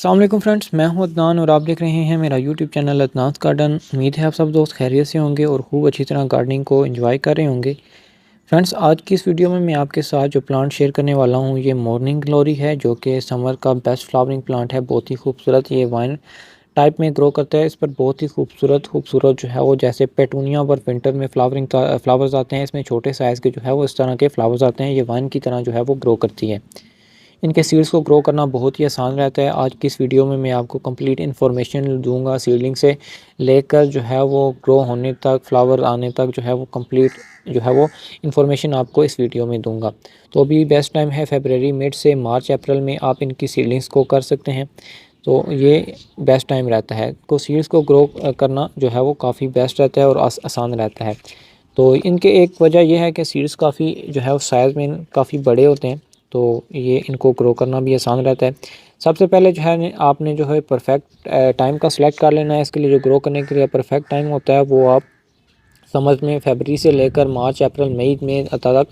अस्सलाम वालेकुम फ्रेंड्स, मैं हूं अदनान और आप देख रहे हैं मेरा यूट्यूब चैनल अदनान गार्डन। उम्मीद है आप सब दोस्त खैरियत से होंगे और खूब अच्छी तरह गार्डनिंग को एंजॉय कर रहे होंगे। फ्रेंड्स, आज की इस वीडियो में मैं आपके साथ जो प्लांट शेयर करने वाला हूं ये मॉर्निंग ग्लोरी है, जो कि समर का बेस्ट फ्लावरिंग प्लांट है। बहुत ही खूबसूरत ये वाइन टाइप में ग्रो करता है। इस पर बहुत ही खूबसूरत खूबसूरत जो है वो जैसे पेटूनिया पर विंटर में फ्लावरिंग का फ्लावर्स आते हैं, इसमें छोटे साइज़ के जो है वो इस तरह के फ्लावर्स आते हैं। ये वाइन की तरह जो है वो ग्रो करती है। इनके सीड्स को ग्रो करना बहुत ही आसान रहता है। आज की इस वीडियो में मैं आपको कंप्लीट इन्फॉर्मेशन दूंगा, सीडलिंग से लेकर जो है वो ग्रो होने तक, फ्लावर आने तक जो है वो कंप्लीट जो है वो इन्फॉर्मेशन आपको इस वीडियो में दूंगा। तो अभी बेस्ट टाइम है फरवरी मिड से मार्च अप्रैल में आप इनकी सीडलिंग्स को कर सकते हैं। तो ये बेस्ट टाइम रहता है। तो सीड्स को ग्रो करना जो है वो काफ़ी बेस्ट रहता है और आसान रहता है। तो इनके एक वजह यह है कि सीड्स काफ़ी जो है वो साइज़ में काफ़ी बड़े होते हैं, तो ये इनको ग्रो करना भी आसान रहता है। सबसे पहले जो है आपने जो है परफेक्ट टाइम का सिलेक्ट कर लेना है। इसके लिए जो ग्रो करने के लिए परफेक्ट टाइम होता है वो आप समझ में फरवरी से लेकर मार्च अप्रैल मई में तक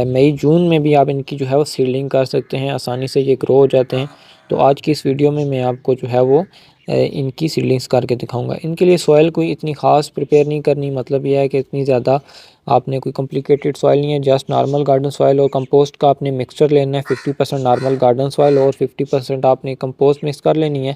मई जून में भी आप इनकी जो है वो सीडलिंग कर सकते हैं। आसानी से ये ग्रो हो जाते हैं। तो आज की इस वीडियो में मैं आपको जो है वो इनकी सीडलिंग्स करके दिखाऊंगा। इनके लिए सॉइल कोई इतनी ख़ास प्रिपेयर नहीं करनी, मतलब यह है कि इतनी ज़्यादा आपने कोई कॉम्प्लिकेटेड सॉइल नहीं है। जस्ट नॉर्मल गार्डन सॉइल और कंपोस्ट का आपने मिक्सचर लेना है। 50% नॉर्मल गार्डन सॉइल और 50% आपने कंपोस्ट मिक्स कर लेनी है,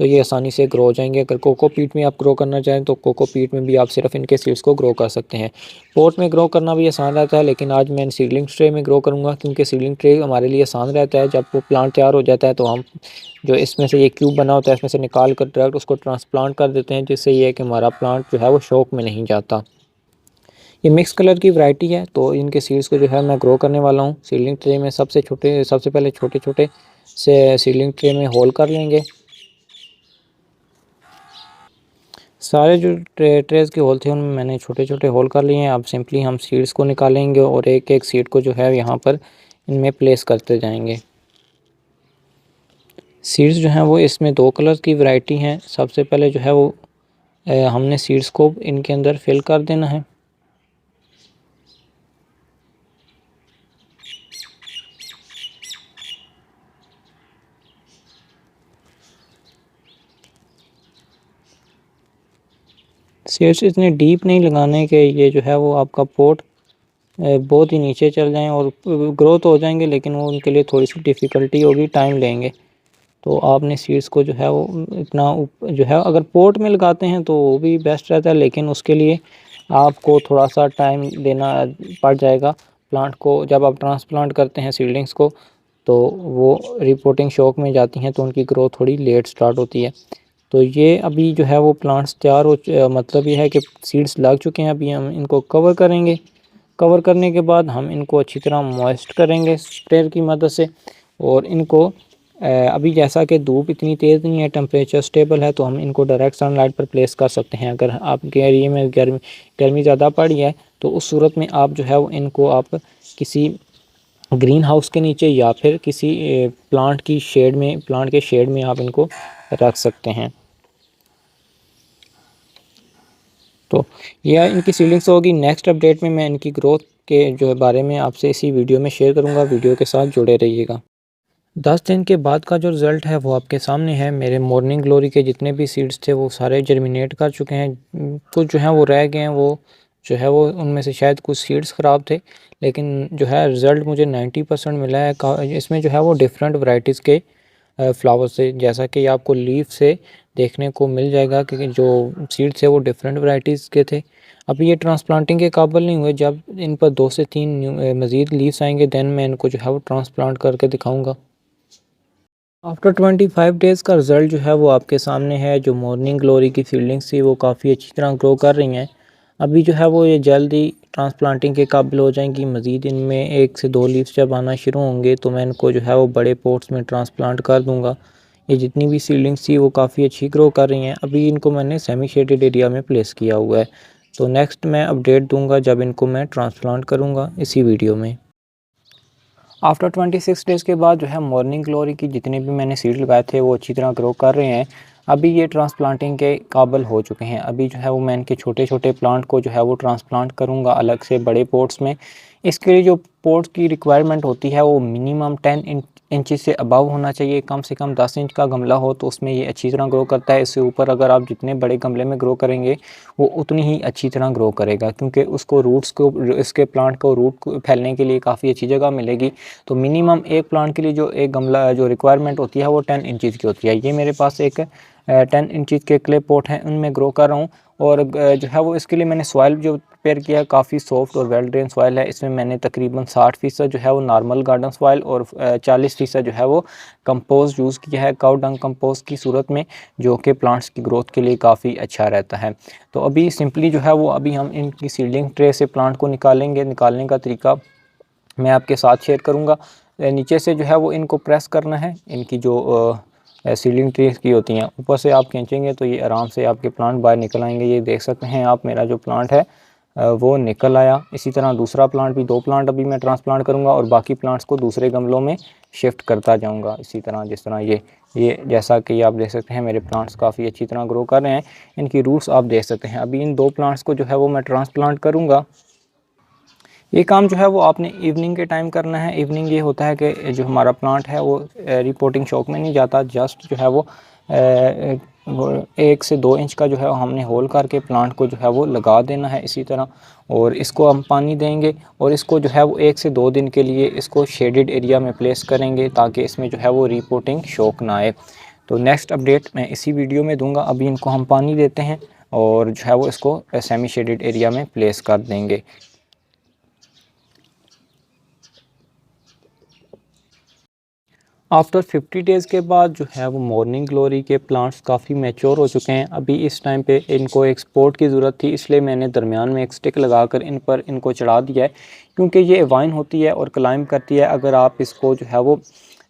तो ये आसानी से ग्रो हो जाएंगे। अगर कोकोपीट में आप ग्रो करना चाहें तो कोकोपीट में भी आप सिर्फ इनके सीड्स को ग्रो कर सकते हैं। पॉट में ग्रो करना भी आसान रहता है, लेकिन आज मैं सीडलिंग ट्रे में ग्रो करूँगा, क्योंकि सीडलिंग ट्रे हमारे लिए आसान रहता है। जब वो प्लांट तैयार हो जाता है तो हम जो इसमें से ये क्यूब बना होता है इसमें से निकाल कर डायरेक्ट उसको ट्रांसप्लांट कर देते हैं, जिससे ये है कि हमारा प्लांट जो है वो शौक में नहीं जाता। ये मिक्स कलर की वैरायटी है, तो इनके सीड्स को जो है मैं ग्रो करने वाला हूँ। सीडलिंग ट्रे में सबसे पहले छोटे छोटे से सीडलिंग ट्रे में होल कर लेंगे। सारे जो ट्रेज के होल थे उनमें मैंने छोटे छोटे होल कर लिए हैं। अब सिंपली हम सीड्स को निकालेंगे और एक एक सीड को जो है यहाँ पर इनमें प्लेस करते जाएंगे। सीड्स जो हैं वो इसमें दो कलर की वैरायटी हैं। सबसे पहले जो है वो हमने सीड्स को इनके अंदर फिल कर देना है। सीड्स इतने डीप नहीं लगाने कि ये जो है वो आपका पोट बहुत ही नीचे चल जाएं और ग्रो तो हो जाएंगे, लेकिन वो उनके लिए थोड़ी सी डिफ़िकल्टी होगी, टाइम लेंगे। तो आपने सीड्स को जो है वो इतना जो है अगर पोट में लगाते हैं तो वो भी बेस्ट रहता है, लेकिन उसके लिए आपको थोड़ा सा टाइम देना पड़ जाएगा। प्लांट को जब आप ट्रांसप्लांट करते हैं सीडलिंग्स को, तो वो रिपोर्टिंग शौक में जाती हैं, तो उनकी ग्रोथ थोड़ी लेट स्टार्ट होती है। तो ये अभी जो है वो प्लांट्स तैयार हो मतलब ये है कि सीड्स लग चुके हैं। अभी हम इनको कवर करेंगे। कवर करने के बाद हम इनको अच्छी तरह मॉइस्ट करेंगे स्प्रेयर की मदद से। और इनको अभी जैसा कि धूप इतनी तेज़ नहीं है, टेम्परेचर स्टेबल है, तो हम इनको डायरेक्ट सनलाइट पर प्लेस कर सकते हैं। अगर आपके एरिए में गर्मी ज़्यादा पड़ी है तो उस सूरत में आप जो है वो इनको आप किसी ग्रीन हाउस के नीचे या फिर किसी प्लांट के शेड में आप इनको रख सकते हैं। तो यह इनकी सीडलिंग्स होगी। नेक्स्ट अपडेट में मैं इनकी ग्रोथ के जो बारे में आपसे इसी वीडियो में शेयर करूंगा। वीडियो के साथ जुड़े रहिएगा। 10 दिन के बाद का जो रिज़ल्ट है वो आपके सामने है। मेरे मॉर्निंग ग्लोरी के जितने भी सीड्स थे वो सारे जर्मिनेट कर चुके हैं। कुछ जो हैं वो रह गए हैं, वो जो है वो उनमें से शायद कुछ सीड्स ख़राब थे, लेकिन जो है रिज़ल्ट मुझे 90% मिला है। इसमें जो है वो डिफरेंट वैरायटीज़ के फ्लावर से, जैसा कि आपको लीफ से देखने को मिल जाएगा कि जो सीड्स थे वो डिफरेंट वैरायटीज़ के थे। अभी ये ट्रांसप्लांटिंग के काबिल नहीं हुए। जब इन पर 2 से 3 मज़ीद लीव्स आएंगे देन मैं इनको जो है वो ट्रांसप्लांट करके दिखाऊँगा। आफ्टर 25 डेज़ का रिज़ल्ट जो है वो आपके सामने है। जो मॉर्निंग ग्लोरी की फील्डिंग्स थी वो काफ़ी अच्छी तरह ग्रो कर रही हैं। अभी जो है वो ये जल्दी ट्रांसप्लांटिंग के काबिल हो जाएंगी। मज़ीद इनमें 1 से 2 लीव्स जब आना शुरू होंगे तो मैं इनको जो है वो बड़े पॉट्स में ट्रांसप्लांट कर दूंगा। ये जितनी भी सीडलिंग्स थी वो काफ़ी अच्छी ग्रो कर रही हैं। अभी इनको मैंने सेमी शेडेड एरिया में प्लेस किया हुआ है। तो नेक्स्ट मैं अपडेट दूंगा जब इनको मैं ट्रांसप्लांट करूँगा इसी वीडियो में। आफ्टर 26 डेज़ के बाद जो है मॉर्निंग ग्लोरी की जितने भी मैंने सीड लगाए थे वो अच्छी तरह ग्रो कर रहे हैं। अभी ये ट्रांसप्लांटिंग के काबिल हो चुके हैं। अभी जो है वो मैं इनके छोटे छोटे प्लांट को जो है वो ट्रांसप्लांट करूँगा अलग से बड़े पोट्स में। इसके लिए जो पोट्स की रिक्वायरमेंट होती है वो मिनिमम 10 इंच से अबव होना चाहिए, कम से कम 10 इंच का गमला हो तो उसमें ये अच्छी तरह ग्रो करता है। इससे ऊपर अगर आप जितने बड़े गमले में ग्रो करेंगे वो उतनी ही अच्छी तरह ग्रो करेगा, क्योंकि उसको रूट्स को, इसके प्लांट को रूट को फैलने के लिए काफ़ी अच्छी जगह मिलेगी। तो मिनिमम एक प्लांट के लिए जो एक गमला जो रिक्वायरमेंट होती है वो 10 इंचज़ की होती है। ये मेरे पास एक 10 इंचज़ के क्ले पॉट हैं, उनमें ग्रो कर रहा हूँ। और जो है वो इसके लिए मैंने सॉइल जो प्रिपेयर किया है काफ़ी सॉफ्ट और वेल ड्रेन सॉइल है। इसमें मैंने तकरीबन 60% जो है वो नॉर्मल गार्डन सॉइल और 40% जो है वो कंपोस्ट यूज़ किया है, काउ डंग कंपोस्ट की सूरत में, जो कि प्लांट्स की ग्रोथ के लिए काफ़ी अच्छा रहता है। तो अभी सिंपली जो है वो अभी हम इनकी सीडलिंग ट्रे से प्लांट को निकालेंगे। निकालने का तरीका मैं आपके साथ शेयर करूँगा। नीचे से जो है वो इनको प्रेस करना है, इनकी जो सीडलिंग ट्रीज की होती हैं ऊपर से आप खींचेंगे तो ये आराम से आपके प्लांट बाहर निकल आएंगे। ये देख सकते हैं आप, मेरा जो प्लांट है वो निकल आया। इसी तरह दूसरा प्लांट भी, 2 प्लांट अभी मैं ट्रांसप्लांट करूंगा और बाकी प्लांट्स को दूसरे गमलों में शिफ्ट करता जाऊंगा। इसी तरह जिस तरह ये जैसा कि आप देख सकते हैं मेरे प्लांट्स काफ़ी अच्छी तरह ग्रो कर रहे हैं। इनकी रूट्स आप देख सकते हैं। अभी इन 2 प्लांट्स को जो है वो मैं ट्रांसप्लांट करूँगा। ये काम जो है वो आपने इवनिंग के टाइम करना है। इवनिंग ये होता है कि जो हमारा प्लांट है वो रिपोर्टिंग शौक में नहीं जाता, जस्ट जो है वो 1 से 2 इंच का जो है हमने होल करके प्लांट को जो है वो लगा देना है इसी तरह। और इसको हम पानी देंगे और इसको जो है वो 1 से 2 दिन के लिए इसको शेडेड एरिया में प्लेस करेंगे ताकि इसमें जो है वो रिपोर्टिंग शौक ना आए। तो नेक्स्ट अपडेट मैं इसी वीडियो में दूंगा। अभी इनको हम पानी देते हैं और जो है वो इसको सेमी शेडेड एरिया में प्लेस कर देंगे। आफ्टर 50 डेज़ के बाद जो है वो मॉर्निंग ग्लोरी के प्लांट्स काफ़ी मैच्योर हो चुके हैं। अभी इस टाइम पे इनको एक सपोर्ट की ज़रूरत थी, इसलिए मैंने दरमियान में एक स्टिक लगाकर इन पर इनको चढ़ा दिया है, क्योंकि ये वाइन होती है और क्लाइंब करती है। अगर आप इसको जो है वो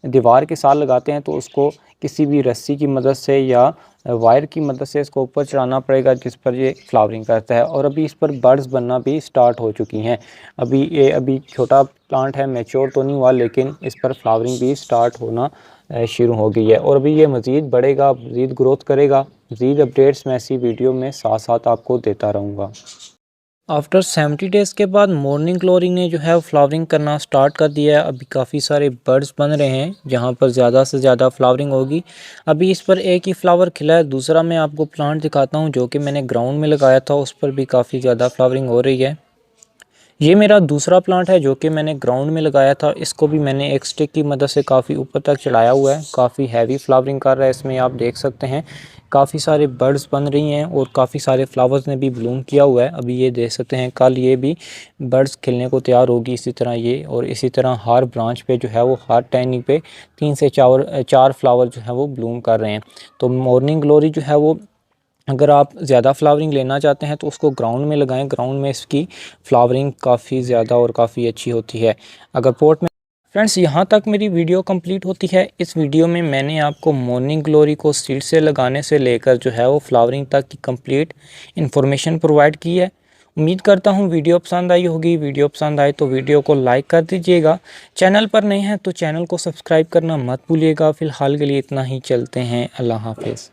दीवार के साथ लगाते हैं तो उसको किसी भी रस्सी की मदद से या वायर की मदद से इसको ऊपर चढ़ाना पड़ेगा, जिस पर ये फ्लावरिंग करता है। और अभी इस पर बर्ड्स बनना भी स्टार्ट हो चुकी हैं। अभी छोटा प्लांट है, मैच्योर तो नहीं हुआ, लेकिन इस पर फ्लावरिंग भी स्टार्ट होना शुरू हो गई है। और अभी ये मज़ीद बढ़ेगा, मज़ीद ग्रोथ करेगा। मज़ीद अपडेट्स मैं इसी वीडियो में साथ साथ आपको देता रहूँगा। आफ्टर 70 डेज़ के बाद मॉर्निंग ग्लोरी ने जो है फ्लावरिंग करना स्टार्ट कर दिया है। अभी काफ़ी सारे बर्ड्स बन रहे हैं जहां पर ज़्यादा से ज़्यादा फ्लावरिंग होगी। अभी इस पर एक ही फ्लावर खिला है। दूसरा मैं आपको प्लांट दिखाता हूं जो कि मैंने ग्राउंड में लगाया था, उस पर भी काफ़ी ज़्यादा फ्लावरिंग हो रही है। ये मेरा दूसरा प्लांट है जो कि मैंने ग्राउंड में लगाया था। इसको भी मैंने एक स्टिक की मदद से काफ़ी ऊपर तक चढ़ाया हुआ है। काफ़ी हैवी फ्लावरिंग कर रहा है। इसमें आप देख सकते हैं काफ़ी सारे बर्ड्स बन रही हैं और काफ़ी सारे फ्लावर्स ने भी ब्लूम किया हुआ है। अभी ये देख सकते हैं, कल ये भी बर्ड्स खिलने को तैयार होगी। इसी तरह ये, और इसी तरह हर ब्रांच पे जो है वो हर टहनी पे 3 से 4 फ्लावर जो है वो ब्लूम कर रहे हैं। तो मॉर्निंग ग्लोरी जो है वो, अगर आप ज़्यादा फ्लावरिंग लेना चाहते हैं तो उसको ग्राउंड में लगाएं। ग्राउंड में इसकी फ्लावरिंग काफ़ी ज़्यादा और काफ़ी अच्छी होती है। अगर पोर्ट में फ्रेंड्स, यहाँ तक मेरी वीडियो कंप्लीट होती है। इस वीडियो में मैंने आपको मॉर्निंग ग्लोरी को सीड से लगाने से लेकर जो है वो फ्लावरिंग तक की कंप्लीट इन्फॉर्मेशन प्रोवाइड की है। उम्मीद करता हूँ वीडियो पसंद आई होगी। वीडियो पसंद आए तो वीडियो को लाइक कर दीजिएगा। चैनल पर नए हैं तो चैनल को सब्सक्राइब करना मत भूलिएगा। फ़िलहाल के लिए इतना ही, चलते हैं, अल्लाह हाफिज़।